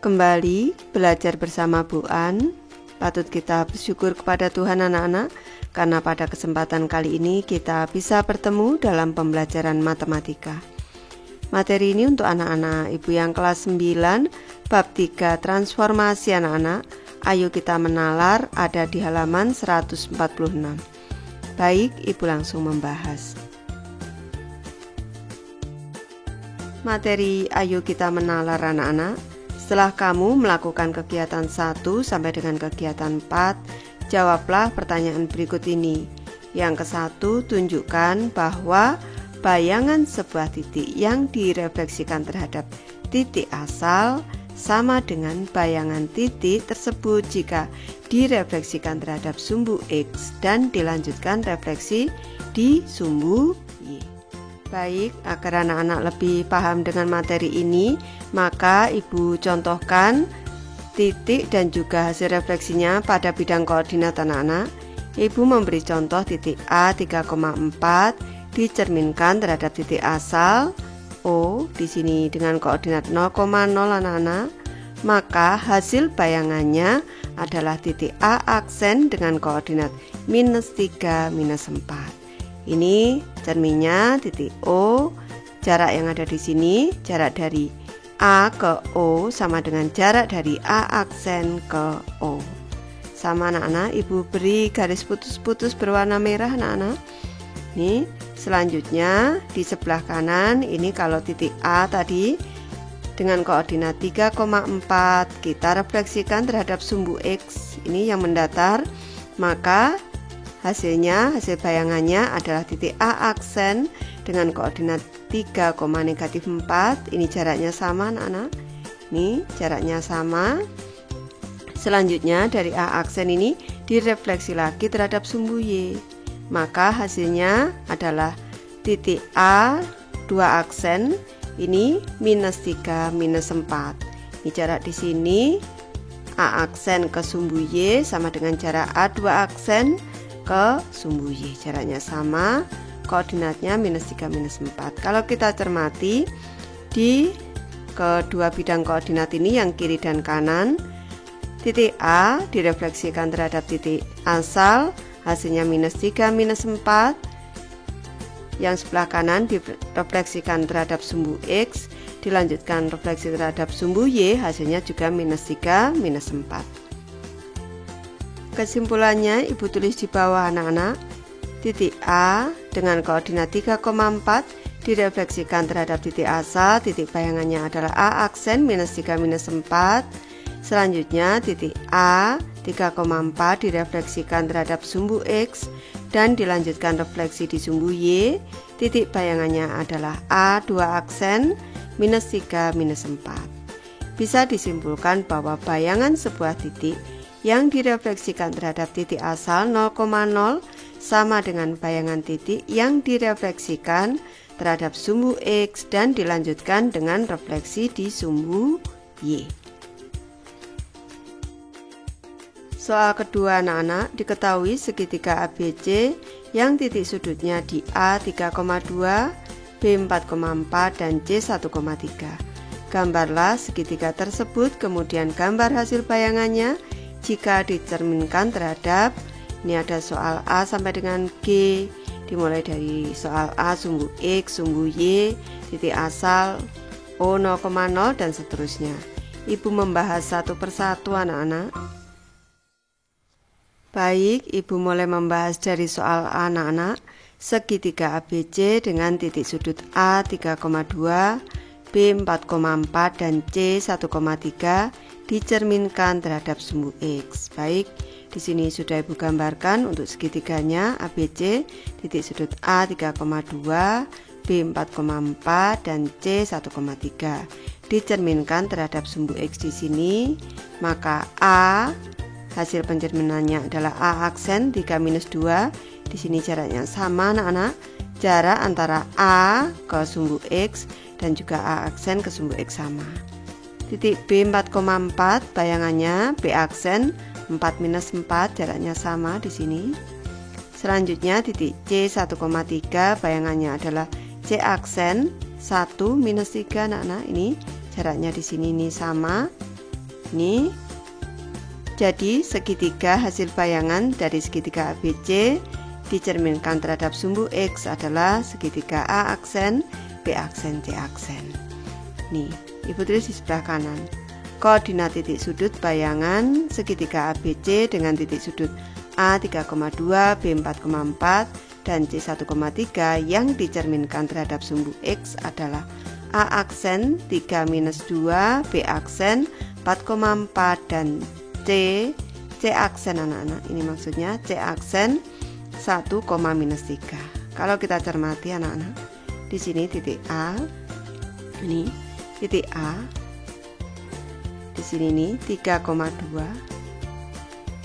kembali belajar bersama Bu An. Patut kita bersyukur kepada Tuhan anak-anak, karena pada kesempatan kali ini kita bisa bertemu dalam pembelajaran matematika. Materi ini untuk anak-anak Ibu yang kelas 9, bab 3 transformasi anak-anak. Ayo kita menalar ada di halaman 146. Baik, Ibu langsung membahas. Materi ayo kita menalar anak-anak. Setelah kamu melakukan kegiatan 1 sampai dengan kegiatan 4, jawablah pertanyaan berikut ini. Yang ke-1, tunjukkan bahwa bayangan sebuah titik yang direfleksikan terhadap titik asal sama dengan bayangan titik tersebut jika direfleksikan terhadap sumbu X dan dilanjutkan refleksi di sumbu Y. Baik, agar anak-anak lebih paham dengan materi ini, maka Ibu contohkan titik dan juga hasil refleksinya pada bidang koordinat anak-anak. Ibu memberi contoh titik A 3,4 dicerminkan terhadap titik asal O di sini dengan koordinat 0,0 anak-anak. Maka hasil bayangannya adalah titik A aksen dengan koordinat -3, -4. Ini cerminnya titik O. Jarak yang ada di sini, jarak dari A ke O sama dengan jarak dari A aksen ke O. Sama anak-anak, Ibu beri garis putus-putus berwarna merah anak-anak. Nih, selanjutnya di sebelah kanan ini kalau titik A tadi dengan koordinat 3,4 kita refleksikan terhadap sumbu X ini yang mendatar, maka hasil bayangannya adalah titik A aksen dengan koordinat 3,-4. Ini jaraknya sama anak-anak. Ini jaraknya sama. Selanjutnya dari A aksen ini direfleksi lagi terhadap sumbu Y. Maka hasilnya adalah titik A 2 aksen ini -3, -4. Ini jarak di sini A aksen ke sumbu Y sama dengan jarak A 2 aksen ke sumbu Y, jaraknya sama, koordinatnya -3, -4. Kalau kita cermati di kedua bidang koordinat ini yang kiri dan kanan, titik A direfleksikan terhadap titik asal, hasilnya -3, -4. Yang sebelah kanan direfleksikan terhadap sumbu X, dilanjutkan refleksi terhadap sumbu Y, hasilnya juga -3, -4. Kesimpulannya Ibu tulis di bawah anak-anak. Titik A dengan koordinat 3,4 direfleksikan terhadap titik asal, titik bayangannya adalah A aksen -3, -4. Selanjutnya titik A 3,4 direfleksikan terhadap sumbu X dan dilanjutkan refleksi di sumbu Y, titik bayangannya adalah A 2 aksen -3, -4. Bisa disimpulkan bahwa bayangan sebuah titik yang direfleksikan terhadap titik asal 0,0 sama dengan bayangan titik yang direfleksikan terhadap sumbu X dan dilanjutkan dengan refleksi di sumbu Y. Soal kedua anak-anak, diketahui segitiga ABC yang titik sudutnya di A 3,2, B 4,4 dan C 1,3. Gambarlah segitiga tersebut, kemudian gambar hasil bayangannya jika dicerminkan terhadap, ini ada soal A sampai dengan G, dimulai dari soal A sumbu X, sumbu Y, titik asal O 0,0 dan seterusnya. Ibu membahas satu persatu anak-anak. Baik, Ibu mulai membahas dari soal A anak-anak. Segitiga ABC dengan titik sudut A 3,2, B 4,4 dan C 1,3 dicerminkan terhadap sumbu X. Baik, di sini sudah Ibu gambarkan untuk segitiganya ABC, titik sudut A 3,2, B 4,4 dan C 1,3 dicerminkan terhadap sumbu X di sini. Maka A hasil pencerminannya adalah A aksen 3-2. Di sini jaraknya sama anak-anak, jarak antara A ke sumbu X dan juga A aksen ke sumbu X sama. Titik B 4,4 bayangannya B aksen 4-4, jaraknya sama di sini. Selanjutnya titik C 1,3 bayangannya adalah C aksen 1-3 anak-anak. Ini jaraknya di sini ini sama. Ini jadi segitiga hasil bayangan dari segitiga ABC dicerminkan terhadap sumbu X adalah segitiga A aksen, B aksen, C aksen. Nih, Ibu tulis di sebelah kanan. Koordinat titik sudut bayangan segitiga ABC dengan titik sudut A 3,2, B 4,4, dan C 1,3 yang dicerminkan terhadap sumbu X adalah A aksen 3 minus 2, B aksen 4,4, dan C aksen anak-anak. Ini maksudnya C aksen 1, minus 3. Kalau kita cermati anak-anak, di sini titik A, ini titik A, di sini nih 3,2.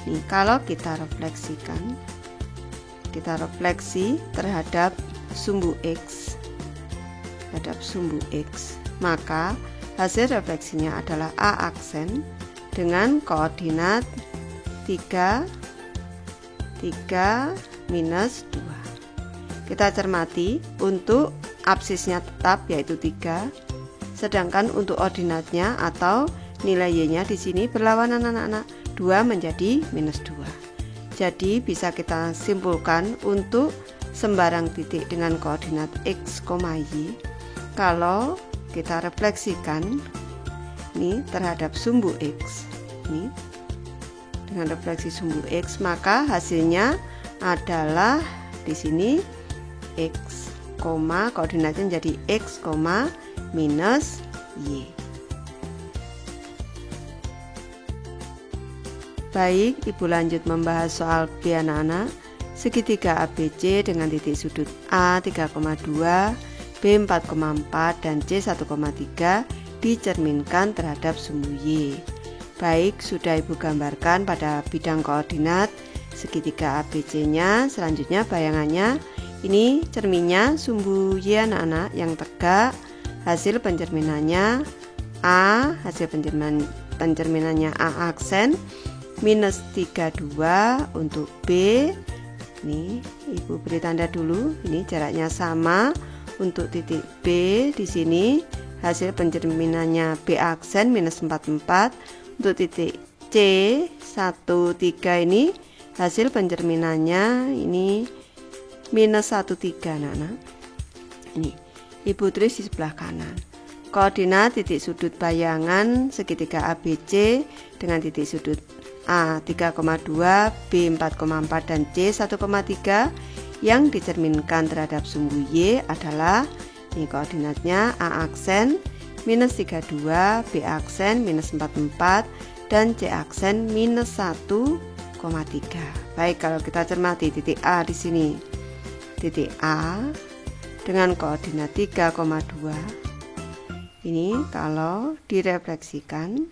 Nih kalau kita refleksikan, kita refleksi terhadap sumbu X, maka hasil refleksinya adalah A aksen dengan koordinat 3 minus 2. Kita cermati untuk absisnya tetap yaitu 3, sedangkan untuk ordinatnya atau nilai Y-nya di sini berlawanan anak-anak, 2 menjadi minus 2. Jadi bisa kita simpulkan untuk sembarang titik dengan koordinat X, Y, kalau kita refleksikan ini terhadap sumbu X, ini dengan refleksi sumbu X, maka hasilnya adalah di sini X, koordinatnya jadi X, minus Y. Baik, Ibu lanjut membahas soal B anak-anak. Segitiga ABC dengan titik sudut A 3,2, B 4,4, dan C 1,3 dicerminkan terhadap sumbu Y. Baik, sudah Ibu gambarkan pada bidang koordinat segitiga ABC-nya. Selanjutnya bayangannya, ini cerminnya sumbu Y anak-anak yang tegak. Hasil pencerminannya A, hasil pencerminannya A aksen minus 32 untuk B. Ini Ibu beri tanda dulu, ini jaraknya sama untuk titik B di sini. Hasil pencerminannya B aksen minus 44. Untuk titik C 1,3 ini hasil pencerminannya ini minus 1,3 anak-anak. Ini Ibu tulis di sebelah kanan. Koordinat titik sudut bayangan segitiga ABC dengan titik sudut A 3,2, B 4,4, dan C 1,3 yang dicerminkan terhadap sumbu Y adalah ini koordinatnya A aksen minus 32, B aksen minus 44, dan C aksen minus 1,3. Baik, kalau kita cermati titik A di sini, titik A dengan koordinat 3,2. Ini kalau direfleksikan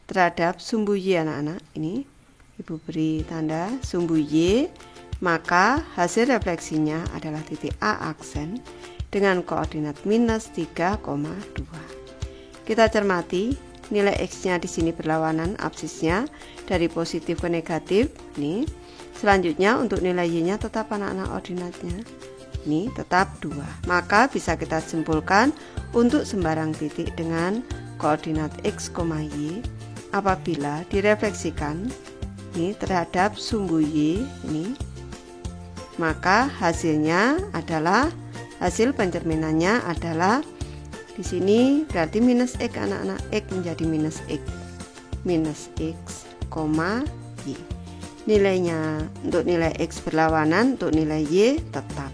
terhadap sumbu Y anak-anak, ini Ibu beri tanda sumbu Y, maka hasil refleksinya adalah titik A aksen dengan koordinat minus 3,2. Kita cermati nilai X-nya di sini berlawanan absisnya dari positif ke negatif. Nih. Selanjutnya untuk nilai Y-nya tetap anak-anak ordinatnya. Ini tetap 2. Maka bisa kita simpulkan untuk sembarang titik dengan koordinat X, Y apabila direfleksikan ini terhadap sumbu Y ini, maka hasilnya adalah hasil pencerminannya adalah di sini berarti minus X anak-anak, X menjadi minus X, Y. Nilainya untuk nilai X berlawanan, untuk nilai Y tetap.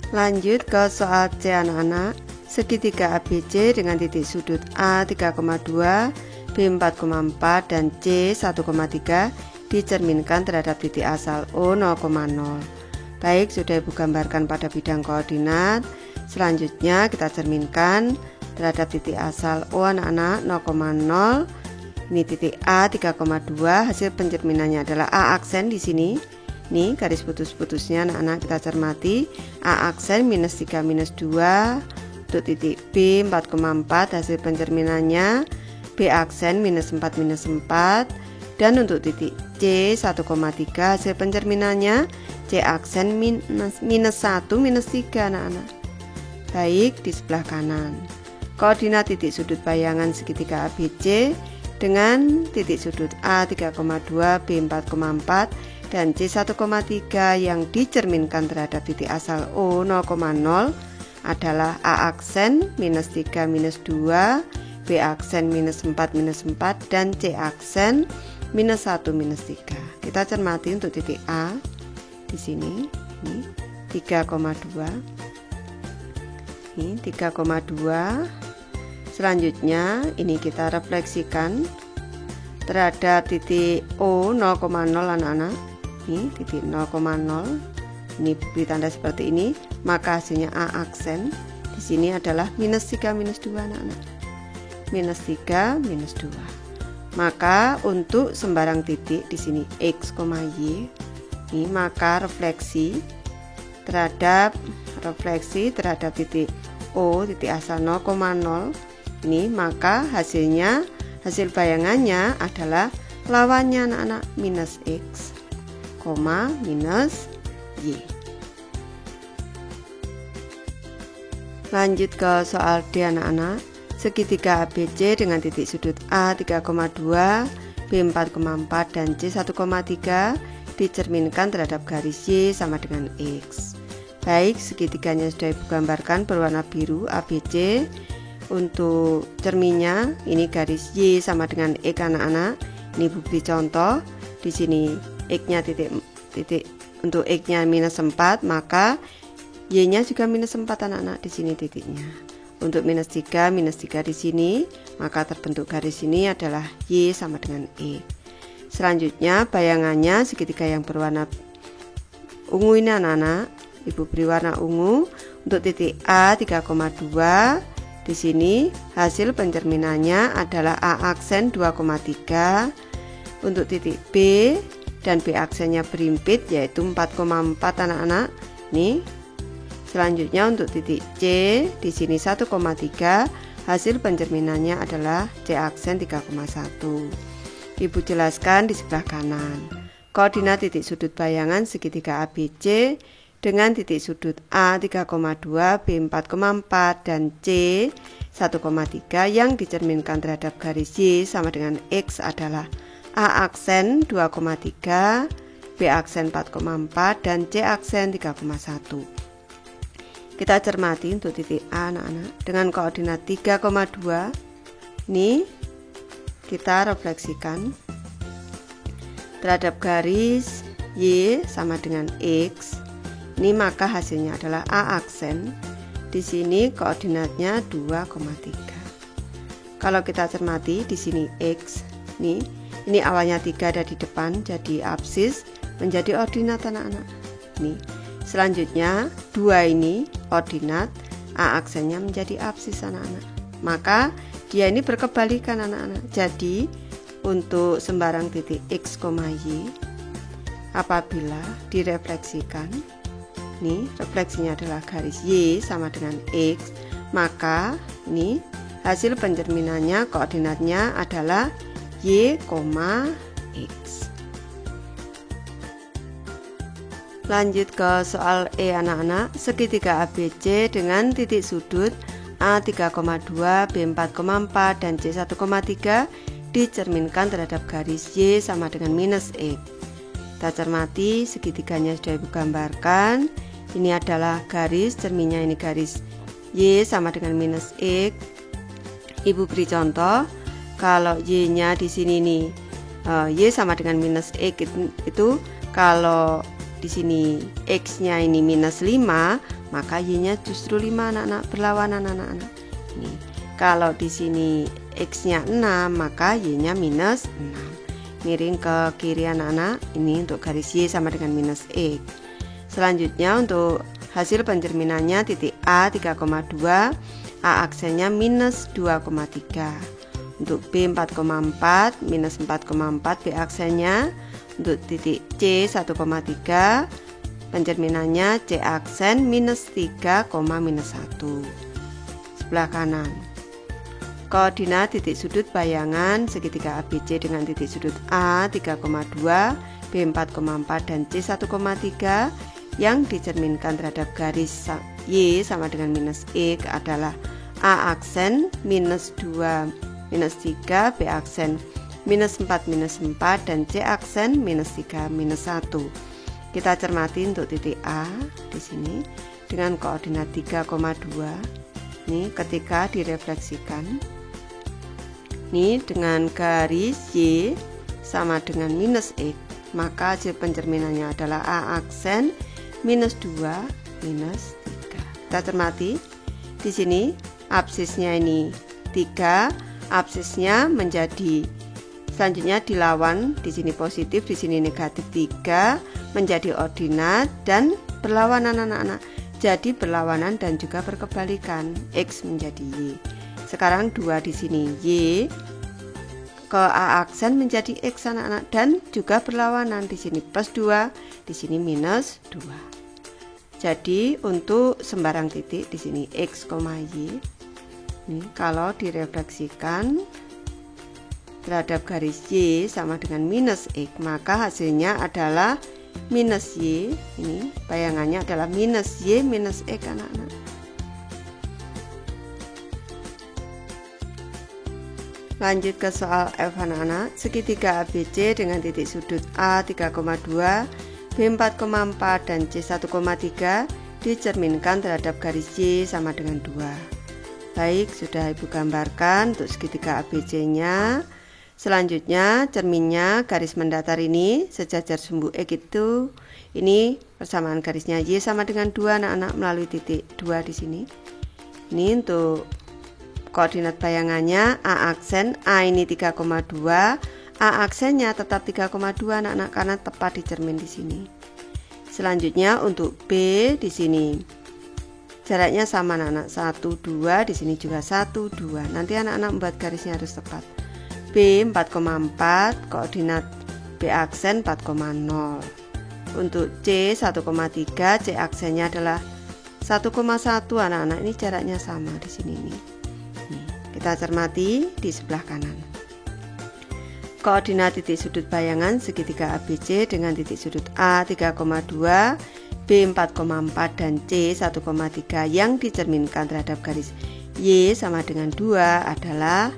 Lanjut ke soal C anak-anak. Segitiga ABC dengan titik sudut A 3,2, B 4,4, dan C 1,3 dicerminkan terhadap titik asal O 0,0. Baik, sudah Ibu gambarkan pada bidang koordinat. Selanjutnya kita cerminkan terhadap titik asal O anak-anak 0,0. Ini titik A 3,2, hasil pencerminannya adalah A aksen di sini. Nih garis putus-putusnya anak-anak kita cermati. A aksen minus 3 minus 2. Untuk titik B 4,4 hasil pencerminannya B aksen minus 4 minus 4. Dan untuk titik C 1,3 hasil pencerminannya C aksen minus 1 minus 3 anak-anak. Baik, di sebelah kanan. Koordinat titik sudut bayangan segitiga ABC dengan titik sudut A 3,2, B 4,4 dan C 1,3 yang dicerminkan terhadap titik asal O 0,0 adalah A aksen minus 3 minus 2, B aksen minus 4 minus 4 dan C aksen minus 1 minus 3. Kita cermati untuk titik A di sini, ini 3,2. Ini 3,2. Selanjutnya ini kita refleksikan terhadap titik O 0,0 anak-anak. Ini titik 0,0. Ini beri tanda seperti ini, maka hasilnya A aksen di sini adalah minus 3 minus 2 anak-anak. Minus 3 minus 2. Maka untuk sembarang titik di sini X, Y, ini maka refleksi terhadap titik O, titik asal 0,0 ini, maka hasil bayangannya adalah lawannya anak-anak, minus X, minus Y. Lanjut ke soal D anak-anak. Segitiga ABC dengan titik sudut A 3,2, B 4,4 dan C 1,3 dicerminkan terhadap garis Y sama dengan X. Baik, segitiganya sudah ibu gambarkan berwarna biru ABC. Untuk cerminnya ini garis Y sama dengan X anak-anak. Ini ibu beri contoh. Di sini X-nya titik untuk X-nya minus 4, maka Y-nya juga minus 4 anak-anak, di sini titiknya. Untuk minus 3 di sini, maka terbentuk garis ini adalah Y sama dengan X. Selanjutnya bayangannya segitiga yang berwarna ungu ini anak-anak, ibu beri warna ungu. Untuk titik A 3,2, di sini hasil pencerminannya adalah A aksen 2,3. Untuk titik B dan B aksennya berimpit yaitu 4,4 anak-anak. Nih. Selanjutnya untuk titik C di sini 1,3, hasil pencerminannya adalah C aksen 3,1. Ibu jelaskan di sebelah kanan. Koordinat titik sudut bayangan segitiga ABC dengan titik sudut A 3,2, B 4,4 dan C 1,3 yang dicerminkan terhadap garis Y sama dengan X adalah A aksen 2,3, B aksen 4,4 dan C aksen 3,1. Kita cermati untuk titik A anak-anak dengan koordinat 3,2. Ini kita refleksikan terhadap garis Y sama dengan X. Ini maka hasilnya adalah A aksen. Di sini koordinatnya 2,3. Kalau kita cermati di sini X, ini awalnya 3 ada di depan jadi absis menjadi ordinat anak-anak. Nih. Selanjutnya 2 ini ordinat, A aksennya menjadi absis anak-anak. Maka dia ini berkebalikan anak-anak. Jadi untuk sembarang titik X, Y apabila direfleksikan, nih refleksinya adalah garis Y sama dengan X, maka ini hasil pencerminannya koordinatnya adalah Y, X. Lanjut ke soal E anak-anak. Segitiga ABC dengan titik sudut A 3,2, B 4,4 dan C 1,3 dicerminkan terhadap garis Y sama dengan minus X. Kita cermati segitiganya sudah ibu gambarkan. Ini adalah garis cerminnya, ini garis Y sama dengan minus X. Ibu beri contoh. Kalau Y-nya di sini nih Y sama dengan minus X itu kalau di sini X-nya ini minus 5, maka Y-nya justru 5 anak-anak, berlawanan anak-anak. Ini kalau di sini X-nya 6, maka Y-nya minus 6. Miring ke kiri anak-anak. Ini untuk garis Y sama dengan minus X. Selanjutnya untuk hasil pencerminannya titik A 3,2, A aksennya minus 2,3. Untuk B 4,4 minus 4,4, B aksennya. Untuk titik C 1,3 pencerminannya C aksen minus 3, minus 1. Sebelah kanan. Koordinat titik sudut bayangan segitiga ABC dengan titik sudut A 3,2, B 4,4 dan C 1,3 yang dicerminkan terhadap garis Y sama dengan minus X adalah A aksen minus 2 minus 3, B aksen minus 4 minus 4, dan C aksen minus 3 minus 1. Kita cermati untuk titik A di sini dengan koordinat 3,2. Ini ketika direfleksikan, ini dengan garis Y sama dengan minus X, maka hasil pencerminannya adalah A aksen minus 2 minus 3. Kita cermati di sini absisnya ini 3, absisnya menjadi selanjutnya dilawan, di sini positif, di sini negatif 3 menjadi ordinat dan berlawanan anak-anak. Jadi berlawanan dan juga berkebalikan, X menjadi Y. Sekarang 2 di sini Y ke A aksen menjadi X anak-anak dan juga berlawanan, di sini plus 2, di sini minus 2. Jadi untuk sembarang titik di sini X, Y. Ini kalau direfleksikan terhadap garis Y sama dengan minus X, maka hasilnya adalah minus Y. Ini bayangannya adalah minus Y minus X anak-anak. Lanjut ke soal F anak-anak. Segitiga ABC dengan titik sudut A 3,2, B 4,4 dan C 1,3 dicerminkan terhadap garis Y sama dengan 2. Baik, sudah Ibu gambarkan untuk segitiga ABC-nya. Selanjutnya cerminnya garis mendatar ini sejajar sumbu X itu, ini persamaan garisnya Y sama dengan 2 anak-anak melalui titik 2 di sini. Ini untuk koordinat bayangannya A aksen, A ini 3,2, A aksennya tetap 3,2 anak-anak karena tepat dicermin di sini. Selanjutnya untuk B di sini jaraknya sama anak-anak, 1, 2, di sini juga 1, 2. Nanti anak-anak membuat garisnya harus tepat. B 4,4, koordinat B aksen 4,0. Untuk C 1,3, C aksennya adalah 1,1 anak-anak, ini jaraknya sama di sini nih. Kita cermati di sebelah kanan. Koordinat titik sudut bayangan segitiga ABC dengan titik sudut A 3,2, B 4,4 dan C 1,3 yang dicerminkan terhadap garis Y sama dengan 2 adalah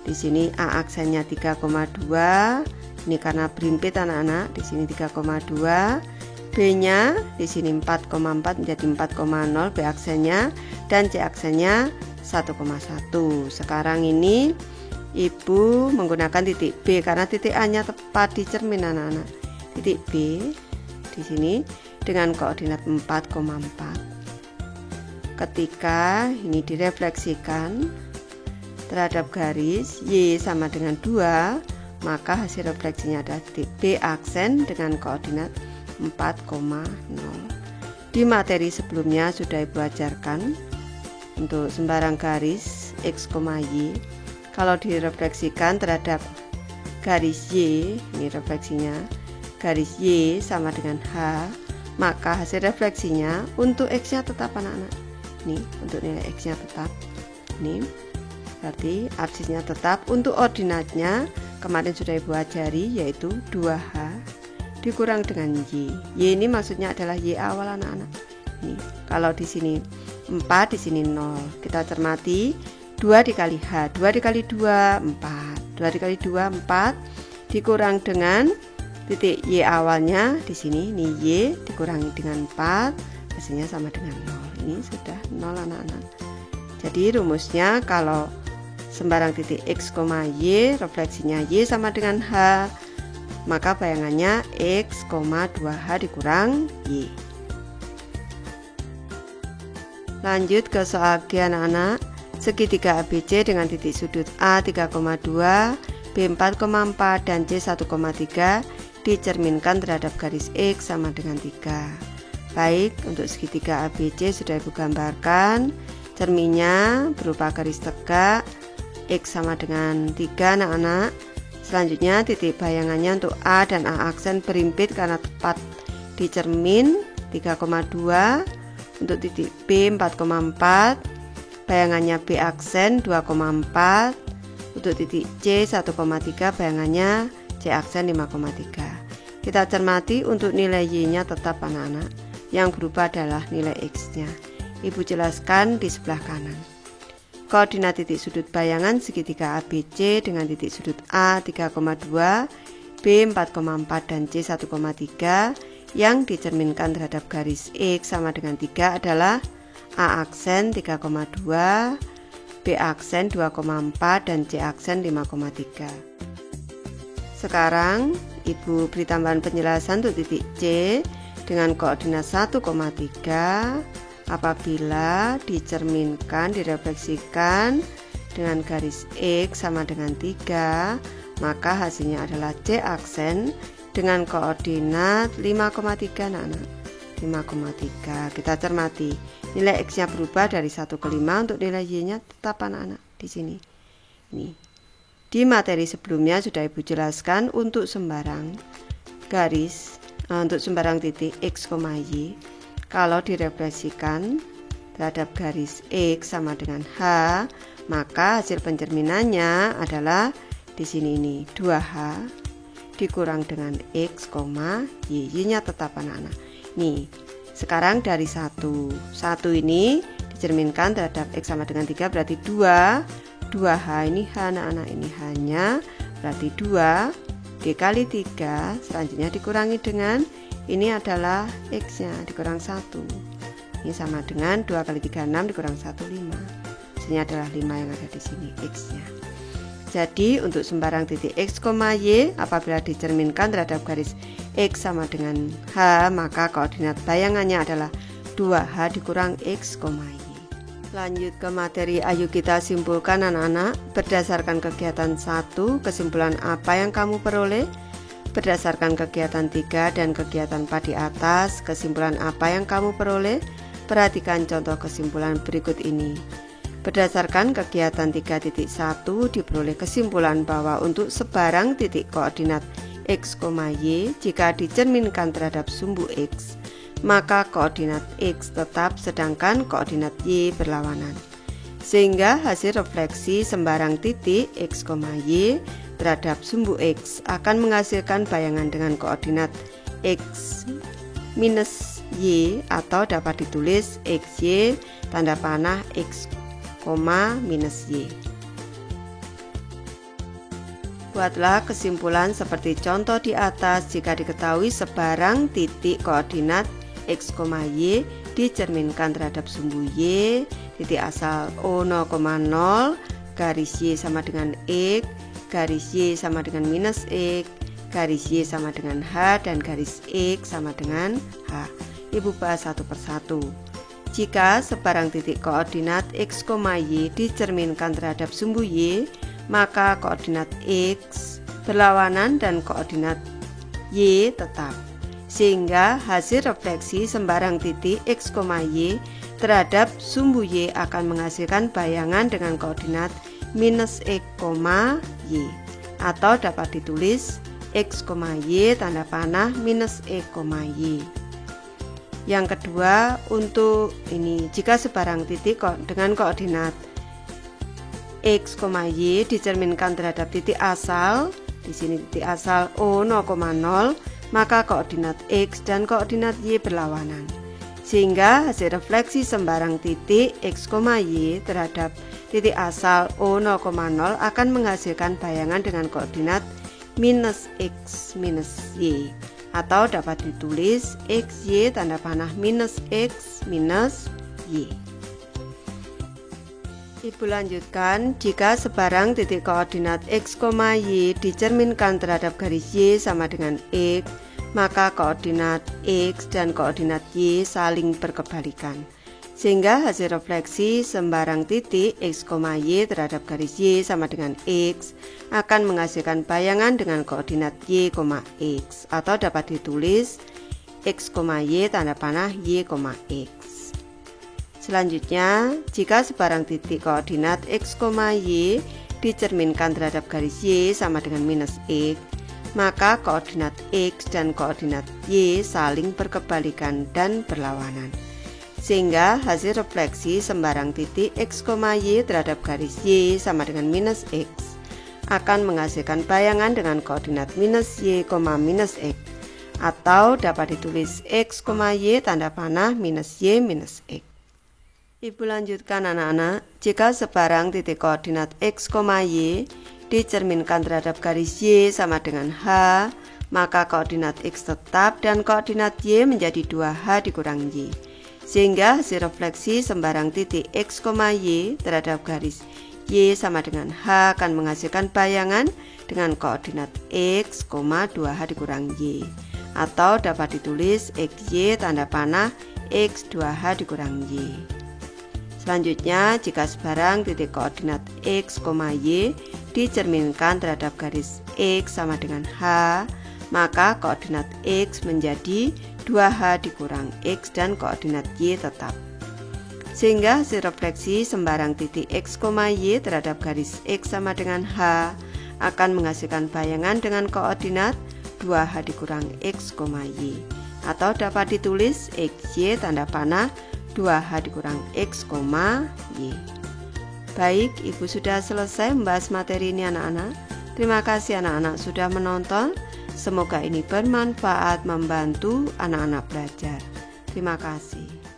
di sini A aksennya 3,2. Ini karena berimpit anak-anak, di sini 3,2. B-nya di sini 4,4 menjadi 4,0 B aksennya, dan C aksennya 1,1. Sekarang ini Ibu menggunakan titik B karena titik A-nya tepat di cermin anak-anak. Titik B di sini dengan koordinat 4,4. Ketika ini direfleksikan terhadap garis Y sama dengan 2, maka hasil refleksinya adalah titik B aksen dengan koordinat 4,0. Di materi sebelumnya sudah Ibu ajarkan untuk sembarang garis X, Y. Kalau direfleksikan terhadap garis Y, ini refleksinya garis Y sama dengan H, maka hasil refleksinya untuk X-nya tetap anak-anak. Nih, untuk nilai X-nya tetap. Nih, berarti absisnya tetap. Untuk ordinatnya kemarin sudah Ibu ajari, yaitu 2H dikurang dengan Y. Y ini maksudnya adalah Y awal anak-anak. Nih, kalau di sini 4, di sini 0. Kita cermati 2 dikali H, 2 dikali 2, 4. 2 dikali 2, 4 dikurang dengan titik Y awalnya di sini, ini Y dikurangi dengan 4, hasilnya sama dengan 0. Ini sudah 0 anak-anak. Jadi rumusnya kalau sembarang titik X, Y, refleksinya Y sama dengan H, maka bayangannya X, 2H dikurang Y. Lanjut ke soal G anak-anak. Segitiga ABC dengan titik sudut A 3,2, B 4,4 dan C 1,3 dicerminkan terhadap garis X sama dengan 3. Baik, untuk segitiga ABC sudah Ibu gambarkan. Cerminnya berupa garis tegak X sama dengan 3 anak-anak. Selanjutnya titik bayangannya untuk A dan A aksen berimpit karena tepat di cermin 3,2. Untuk titik B 4,4, bayangannya B aksen 2,4. Untuk titik C 1,3, bayangannya C aksen 5,3. Kita cermati untuk nilai Y nya tetap anak-anak. yang berubah adalah nilai X-nya. Ibu jelaskan di sebelah kanan. Koordinat titik sudut bayangan segitiga ABC dengan titik sudut A 3,2, B 4,4 dan C 1,3 yang dicerminkan terhadap garis X sama dengan 3 adalah A aksen 3,2, B aksen 2,4 dan C aksen 5,3. Sekarang Ibu beri tambahan penjelasan untuk titik C dengan koordinat 1,3 apabila dicerminkan, direfleksikan dengan garis X sama dengan 3, maka hasilnya adalah C aksen dengan koordinat 5,3 anak-anak. 5,3. Kita cermati. Nilai X-nya berubah dari 1 ke 5, untuk nilai Y-nya tetap anak-anak di sini. Nih. Di materi sebelumnya sudah Ibu jelaskan untuk sembarang garis, untuk sembarang titik X, Y, kalau direfleksikan terhadap garis X sama dengan H, maka hasil pencerminannya adalah di sini ini 2H dikurang dengan X, Y. Y-nya tetap anak-anak. Nih, sekarang dari 1 ini dicerminkan terhadap X sama dengan 3 berarti 2H ini H anak-anak, ini hanya berarti 2 dikali 3, selanjutnya dikurangi dengan ini adalah X-nya dikurang 1. Ini sama dengan 2 kali 3 6 dikurang 1 5. Hasilnya adalah 5 yang ada di sini X-nya. Jadi untuk sembarang titik X, Y apabila dicerminkan terhadap garis X sama dengan H, maka koordinat bayangannya adalah 2H dikurang X, Y. Lanjut ke materi, ayo kita simpulkan anak-anak. Berdasarkan kegiatan 1, kesimpulan apa yang kamu peroleh? Berdasarkan kegiatan 3 dan kegiatan 4 di atas, kesimpulan apa yang kamu peroleh? Perhatikan contoh kesimpulan berikut ini. Berdasarkan kegiatan 3.1 diperoleh kesimpulan bahwa untuk sebarang titik koordinat X, Y jika dicerminkan terhadap sumbu X, maka koordinat X tetap sedangkan koordinat Y berlawanan. Sehingga hasil refleksi sembarang titik X, Y terhadap sumbu X akan menghasilkan bayangan dengan koordinat X minus Y atau dapat ditulis XY tanda panah X, minus Y. Buatlah kesimpulan seperti contoh di atas jika diketahui sebarang titik koordinat X, Y dicerminkan terhadap sumbu Y, titik asal O 0,0, garis Y sama dengan X, garis Y sama dengan minus X, garis Y sama dengan H, dan garis X sama dengan H. Ibu bahas satu persatu. Jika sebarang titik koordinat X, Y dicerminkan terhadap sumbu Y, maka koordinat X berlawanan dan koordinat Y tetap. Sehingga hasil refleksi sembarang titik X, Y terhadap sumbu Y akan menghasilkan bayangan dengan koordinat minus X, Y atau dapat ditulis X, Y tanda panah minus X, Y. Yang kedua, untuk ini jika sebarang titik dengan koordinat X, Y dicerminkan terhadap titik asal, di sini titik asal O 0,0, maka koordinat X dan koordinat Y berlawanan. Sehingga hasil refleksi sembarang titik X, Y terhadap titik asal O 0,0 akan menghasilkan bayangan dengan koordinat minus X minus Y atau dapat ditulis XY tanda panah minus X minus Y. Ibu lanjutkan, jika sebarang titik koordinat X, Y dicerminkan terhadap garis Y sama dengan X, maka koordinat X dan koordinat Y saling berkebalikan. Sehingga hasil refleksi sembarang titik X, Y terhadap garis Y sama dengan X akan menghasilkan bayangan dengan koordinat Y, X atau dapat ditulis X, Y tanda panah Y, X. Selanjutnya, jika sebarang titik koordinat X, Y dicerminkan terhadap garis Y sama dengan minus X, maka koordinat X dan koordinat Y saling berkebalikan dan berlawanan. Sehingga hasil refleksi sembarang titik X, Y terhadap garis Y sama dengan minus X akan menghasilkan bayangan dengan koordinat minus Y, minus X atau dapat ditulis X, Y tanda panah minus Y minus X. Ibu lanjutkan anak-anak, jika sebarang titik koordinat X, Y dicerminkan terhadap garis Y sama dengan H, maka koordinat X tetap dan koordinat Y menjadi 2H dikurang Y. Sehingga hasil refleksi sembarang titik X, Y terhadap garis Y sama dengan H akan menghasilkan bayangan dengan koordinat X, 2H dikurang Y. Atau dapat ditulis XY tanda panah X 2H dikurang Y. Selanjutnya, jika sebarang titik koordinat X, Y dicerminkan terhadap garis X sama dengan H, maka koordinat X menjadi 2H dikurang X dan koordinat Y tetap. Sehingga hasil refleksi sembarang titik X, Y terhadap garis X sama dengan H akan menghasilkan bayangan dengan koordinat 2H dikurang X, Y. Atau dapat ditulis XY tanda panah 2H dikurang X, Y. Baik, Ibu sudah selesai membahas materi ini anak-anak. Terima kasih anak-anak sudah menonton. Semoga ini bermanfaat membantu anak-anak belajar. Terima kasih.